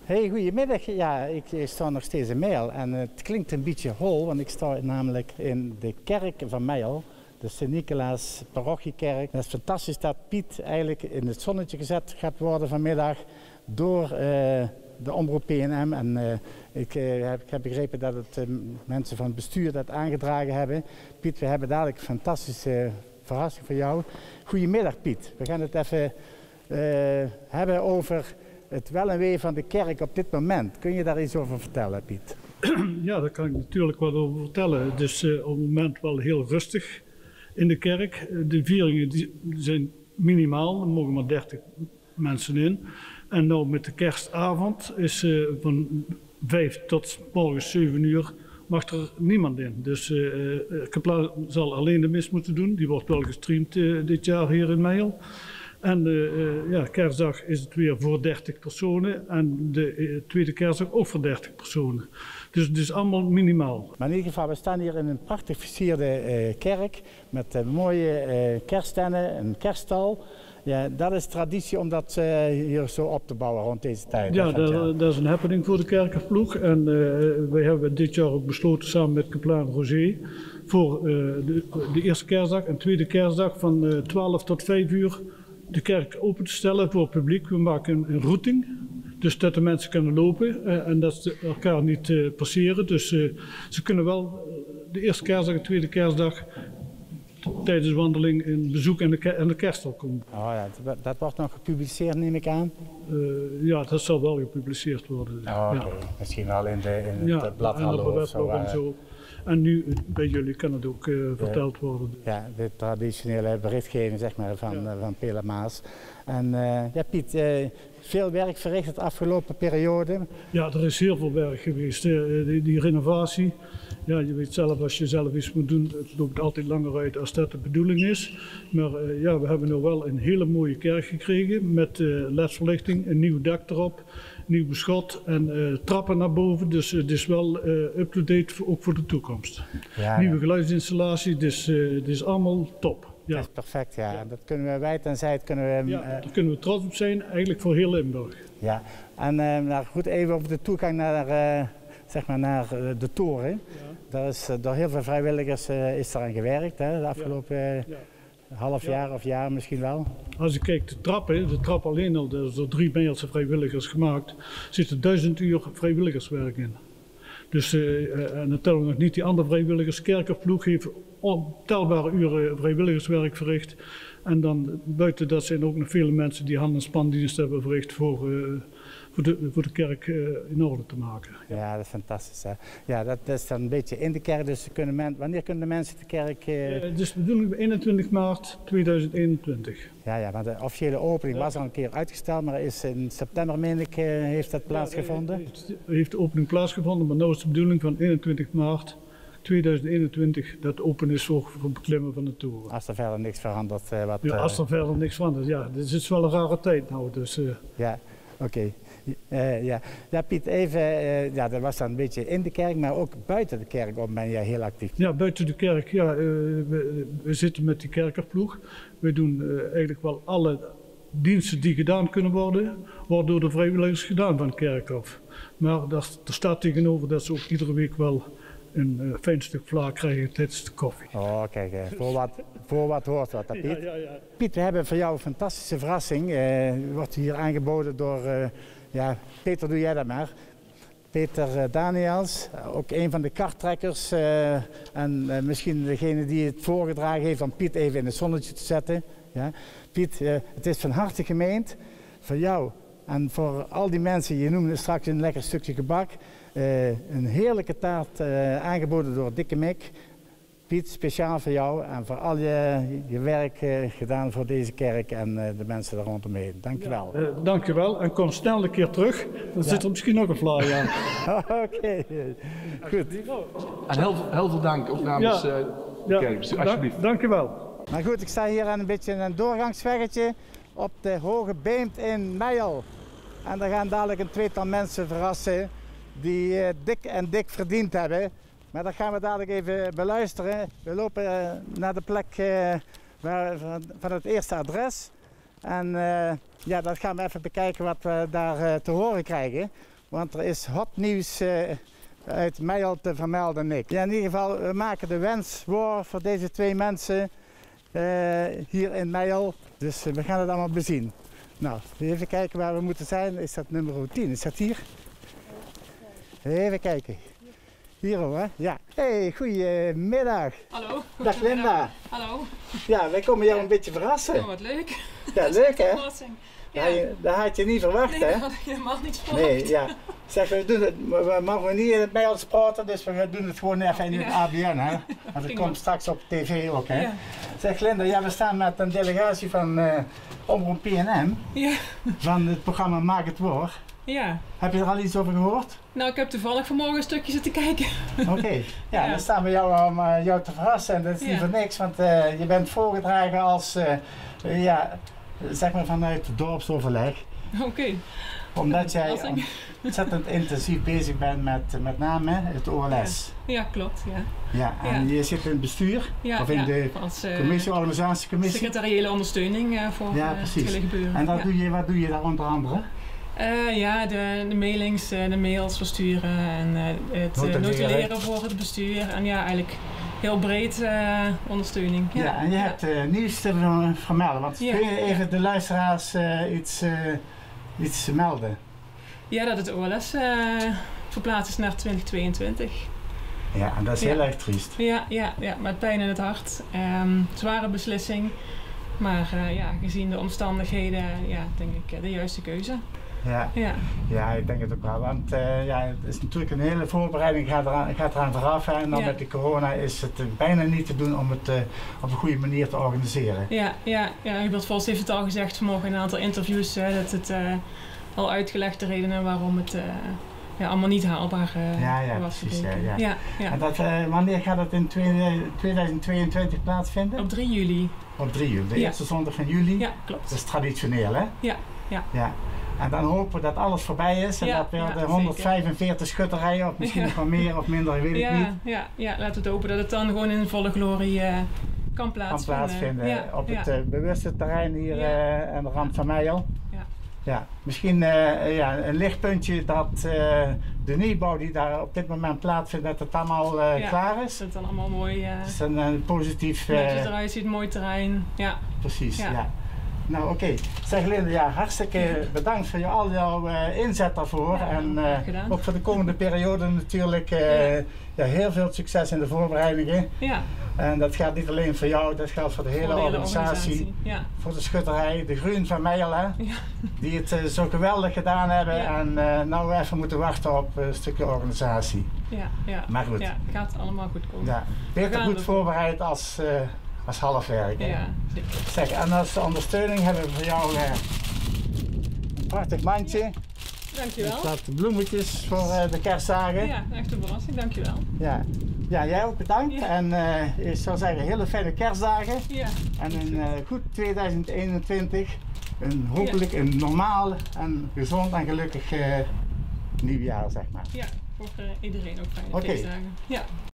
Hey, goedemiddag. Ja, ik sta nog steeds in Mijl en het klinkt een beetje hol, want ik sta namelijk in de kerk van Mijl, de Sint-Nicolaas parochiekerk. Het is fantastisch dat Piet eigenlijk in het zonnetje gezet gaat worden vanmiddag door de omroep PNM. En ik heb begrepen dat het mensen van het bestuur dat aangedragen hebben. Piet, we hebben dadelijk een fantastische verrassing voor jou. Goedemiddag Piet, we gaan het even hebben over het wel en wee van de kerk op dit moment. Kun je daar iets over vertellen, Piet? Ja, daar kan ik natuurlijk wat over vertellen. Het is op het moment wel heel rustig in de kerk. De vieringen zijn minimaal, er mogen maar 30 mensen in. En nou met de kerstavond is van 5 tot morgens 7 uur mag er niemand in. Dus Kaplaan zal alleen de mis moeten doen. Die wordt wel gestreamd dit jaar hier in Mijl. En kerstdag is het weer voor 30 personen en de tweede kerstdag ook voor 30 personen. Dus het is allemaal minimaal. Maar in ieder geval, we staan hier in een prachtig versierde kerk met mooie kerststennen, een kerststal. Ja, dat is traditie om dat hier zo op te bouwen rond deze tijd. Ja, dat is een happening voor de kerkerploeg. En wij hebben dit jaar ook besloten samen met Kaplaan Roger voor de eerste kerstdag en tweede kerstdag van 12 tot 5 uur de kerk open te stellen voor het publiek. We maken een routing, dus dat de mensen kunnen lopen en dat ze elkaar niet passeren. Dus ze kunnen wel de eerste kerstdag en de tweede kerstdag tijdens de wandeling een bezoek aan de kerststal komen. Oh ja, dat wordt nog gepubliceerd, neem ik aan? Ja, dat zal wel gepubliceerd worden. Oh, okay. Ja. Misschien wel in het blad Hallo of zo. En zo. En nu bij jullie kan het ook verteld worden. Ja, de traditionele berichtgeving zeg maar, van Pela Maas. En ja, Piet, veel werk verricht de afgelopen periode. Ja, er is heel veel werk geweest. Die renovatie, ja, je weet zelf, als je zelf iets moet doen, het loopt altijd langer uit als dat de bedoeling is. Maar ja, we hebben nu wel een hele mooie kerk gekregen met ledverlichting, een nieuw dak erop, nieuw beschot en trappen naar boven. Dus het is wel up-to-date ook voor de toekomst. Ja, nieuwe geluidsinstallatie, dus het is allemaal top. Ja. Dat is perfect, ja. Ja. Dat kunnen we wijd en zijd kunnen we... daar kunnen we trots op zijn, eigenlijk voor heel Limburg. Ja, en nou, goed, even over de toegang naar, zeg maar naar de toren. Ja. Daar is door heel veel vrijwilligers is eraan gewerkt, hè, de afgelopen half jaar of jaar misschien wel. Als je kijkt de trap alleen al, dat is door 3 Mijlse vrijwilligers gemaakt, zitten 1000 uur vrijwilligerswerk in. Dus en dan tellen we nog niet die andere vrijwilligers. Kerkerploeg heeft ontelbare uren vrijwilligerswerk verricht. En dan buiten dat zijn ook nog vele mensen die hand- en spandienst hebben verricht voor de kerk in orde te maken. Ja, dat is fantastisch. Hè? Ja, dat is dan een beetje in de kerk. Dus wanneer kunnen de mensen de kerk... Dus de bedoeling 21 maart 2021. Ja, maar de officiële opening was al een keer uitgesteld, maar is in september, meen ik, heeft dat plaatsgevonden? Heeft de opening plaatsgevonden, maar nu is de bedoeling van 21 maart 2021 dat open is voor het beklimmen van de toren. Als er verder niks verandert. Ja, als er verder niks verandert, ja. Dit is wel een rare tijd nou, dus... Ja, oké. Ja, Piet, even, dat was dan een beetje in de kerk, maar ook buiten de kerk ben jij heel actief. Ja, buiten de kerk, ja. We zitten met die kerkerploeg. We doen eigenlijk wel alle diensten die gedaan kunnen worden door de vrijwilligers gedaan van het kerkhof. Maar er staat tegenover dat ze ook iedere week wel een fijn stuk vla krijgen tijdens de koffie. Oh, kijk, voor wat hoort wat, hè, Piet? Ja. Piet, we hebben voor jou een fantastische verrassing. Wordt hier aangeboden door, Peter, doe jij dat maar. Peter Daniels, ook een van de karttrekkers. En misschien degene die het voorgedragen heeft om Piet even in het zonnetje te zetten. Ja. Piet, het is van harte gemeend voor jou en voor al die mensen. Je noemde straks een lekker stukje gebak. Een heerlijke taart aangeboden door Dikke Mick. Piet, speciaal voor jou en voor al je werk gedaan voor deze kerk en de mensen daar rondomheen. Dank je wel. Dank je wel en kom snel een keer terug. Dan zit er misschien nog een fly aan. Oké, goed. En heel veel dank ook namens de kerk. Alsjeblieft. Dank je wel. Maar goed, ik sta hier aan een beetje een doorgangsweggetje op de Hoge Beemt in Mijl. En daar gaan dadelijk een tweetal mensen verrassen die dik verdiend hebben. Maar dat gaan we dadelijk even beluisteren. We lopen naar de plek van het eerste adres. En dat gaan we even bekijken wat we daar te horen krijgen. want er is hot nieuws uit Mijl te vermelden, Nick. Ja, in ieder geval, we maken de wens waar voor deze 2 mensen hier in Mijl. Dus we gaan het allemaal bezien. Nou, even kijken waar we moeten zijn. Is dat nummer 10? Is dat hier? Even kijken. Hier hoor, ja. Hey, goedemiddag. Hallo. Dag Linda. Hallo. Ja, wij komen jou een beetje verrassen. Oh, wat leuk. Ja, leuk hè? Verrassing. Ja. Dat had je niet verwacht, Nee, hè? dat had ik helemaal niet verwacht. Nee, ja. Zeg, we mogen niet in het Mijls praten, dus we doen het gewoon even in het ABN, hè? Want het komt straks op tv ook, hè? Ja. Zeg Linda, ja, we staan met een delegatie van Omroep PNM, Ja. van het programma Maak het Woord. Ja. Heb je er al iets over gehoord? Nou, ik heb toevallig vanmorgen een stukje zitten kijken. Oké. Ja, Ja. dan staan we jou om jou te verrassen en dat is niet Ja. voor niks, want je bent voorgedragen als, ja, zeg maar vanuit het dorpsoverleg. Oké. Omdat jij Verrassing. ontzettend intensief bezig bent met name het OLS. Ja, klopt. Ja. Ja, en je zit in het bestuur, Ja, of in de als organisatiecommissie. secretariële ondersteuning voor het precies. hele gebeuren. En Ja. wat doe je daar onder andere? Ja, de mailings, de mails versturen en het notuleren voor het bestuur. En ja, eigenlijk heel breed ondersteuning. Ja, en je hebt nieuws te vermelden, want Ja. kun je even de luisteraars iets melden? Ja, dat het OLS verplaatst is naar 2022. Ja, en dat is Ja. heel erg triest. Ja, met pijn in het hart. Zware beslissing. Maar ja, gezien de omstandigheden, ja, denk ik de juiste keuze. Ja. Ja, Ja, ik denk het ook wel, want ja, het is natuurlijk een hele voorbereiding, gaat eraan vooraf. En dan Ja. met de corona is het bijna niet te doen om het op een goede manier te organiseren. ja, Hubert Vos heeft het al gezegd vanmorgen in een aantal interviews, dat het al uitgelegd de redenen waarom het allemaal niet haalbaar was. precies. gebleken. Ja. Ja. En wanneer gaat het in 2022 plaatsvinden? Op 3 juli. Op 3 juli, de Ja. eerste zondag van juli. Ja, klopt. Dat is traditioneel, hè? Ja. En dan hopen we dat alles voorbij is en Ja, dat weer ja, de 145 schutterijen, of misschien nog wel meer of minder, weet ik niet, Ja, laten we het hopen dat het dan gewoon in volle glorie kan plaatsvinden. kan plaatsvinden op het bewuste terrein hier Ja. aan de rand van Mijl. Ja. Ja, misschien een lichtpuntje dat de nieuwbouw die daar op dit moment plaatsvindt, dat het allemaal klaar is. Dat het dan allemaal mooi Dat is een positief... netjes eruit ziet, mooi terrein. Ja. Precies, Ja. ja. Nou oké. Zeg Linda, ja, hartstikke bedankt voor al jouw inzet daarvoor. Ja, en graag gedaan. ook voor de komende periode natuurlijk heel veel succes in de voorbereidingen. Ja, En dat geldt niet alleen voor jou, dat geldt voor de hele organisatie. Ja. Voor de schutterij, de Groen van Mijl, hè, Ja. die het zo geweldig gedaan hebben. Ja. En nou even moeten wachten op een stukje organisatie. Ja. Maar goed. Ja, gaat allemaal goed komen. Ja, beter gaan goed ervoor. voorbereid als halfwerk. Hè. Ja, zeker. Zeg, en als ondersteuning hebben we voor jou een prachtig mandje. Dankjewel. Met wat bloemetjes voor de kerstdagen. Ja, echt een verrassing, dankjewel. Ja. Ja, jij ook bedankt. Ja. En ik zou zeggen, hele fijne kerstdagen. Ja. En een goed 2021. Hopelijk een normaal en gezond en gelukkig nieuwjaar, zeg maar. Ja, voor iedereen ook fijne Oké. feestdagen. Ja.